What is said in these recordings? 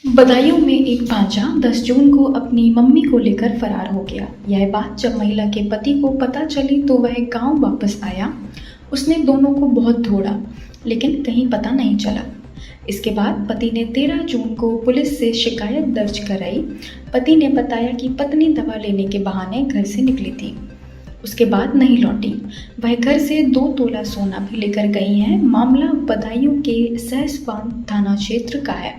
बदायूं में एक भांजा 10 जून को अपनी मम्मी को लेकर फरार हो गया। यह बात जब महिला के पति को पता चली तो वह गांव वापस आया। उसने दोनों को बहुत ढूंढा लेकिन कहीं पता नहीं चला। इसके बाद पति ने 13 जून को पुलिस से शिकायत दर्ज कराई। पति ने बताया कि पत्नी दवा लेने के बहाने घर से निकली थी, उसके बाद नहीं लौटी। वह घर से 2 तोला सोना भी लेकर गई हैं। मामला बदायूं के सहसवान थाना क्षेत्र का है।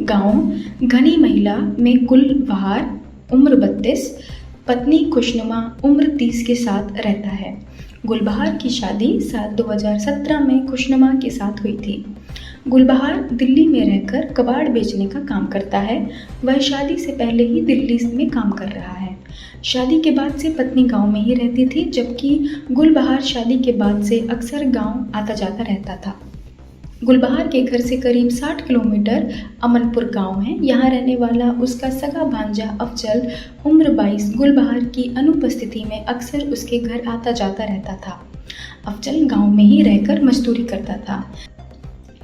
गांव घनी महिला में गुलबहार उम्र 32, पत्नी खुशनुमा उम्र 30 के साथ रहता है। गुलबहार की शादी साल 2017 में खुशनुमा के साथ हुई थी। गुलबहार दिल्ली में रहकर कबाड़ बेचने का काम करता है। वह शादी से पहले ही दिल्ली में काम कर रहा है। शादी के बाद से पत्नी गांव में ही रहती थी, जबकि गुलबहार शादी के बाद से अक्सर गांव आता जाता रहता था। गुलबहार के घर से करीब 60 किलोमीटर अमनपुर गांव है। यहाँ रहने वाला उसका सगा भांजा अफजल उम्र 22 गुलबहार की अनुपस्थिति में अक्सर उसके घर आता जाता रहता था। अफजल गांव में ही रहकर मजदूरी करता था।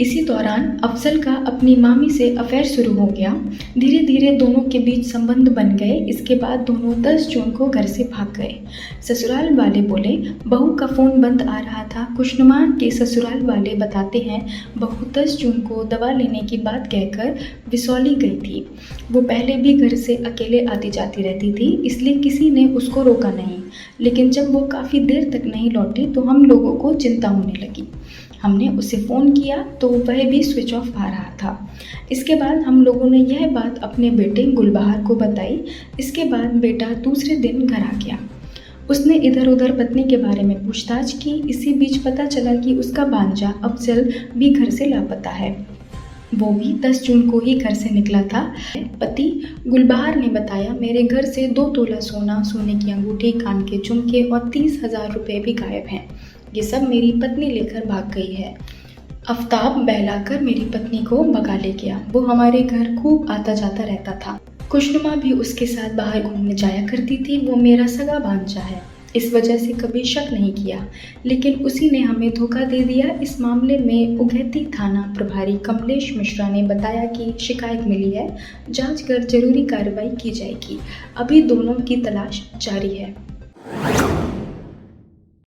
इसी दौरान अफजल का अपनी मामी से अफेयर शुरू हो गया। धीरे धीरे दोनों के बीच संबंध बन गए। इसके बाद दोनों 10 जून को घर से भाग गए। ससुराल वाले बोले बहू का फ़ोन बंद आ रहा था। खुशनुमा के ससुराल वाले बताते हैं बहू 10 जून को दवा लेने की बात कहकर विसौली गई थी। वो पहले भी घर से अकेले आती जाती रहती थी, इसलिए किसी ने उसको रोका नहीं। लेकिन जब वो काफ़ी देर तक नहीं लौटी तो हम लोगों को चिंता होने लगी। हमने उसे फ़ोन किया तो वह भी स्विच ऑफ आ रहा था। इसके बाद हम लोगों ने यह बात अपने बेटे गुलबहार को बताई। इसके बाद बेटा दूसरे दिन घर आ गया। उसने इधर उधर पत्नी के बारे में पूछताछ की। इसी बीच पता चला कि उसका भांजा अफजल भी घर से लापता है। वो भी 10 जून को ही घर से निकला था। पति गुलबहार ने बताया मेरे घर से 2 तोला सोना, सोने की अंगूठी, कान के झुमके और 30,000 रुपये भी गायब हैं। ये सब मेरी पत्नी लेकर भाग गई है। आफ्ताब बहलाकर मेरी पत्नी को भगा ले गया। वो हमारे घर खूब आता जाता रहता था। खुशनुमा भी उसके साथ बाहर घूमने जाया करती थी। वो मेरा सगा भांजा है, इस वजह से कभी शक नहीं किया, लेकिन उसी ने हमें धोखा दे दिया। इस मामले में उगैती थाना प्रभारी कमलेश मिश्रा ने बताया कि शिकायत मिली है, जांच कर जरूरी कार्रवाई की जाएगी। अभी दोनों की तलाश जारी है।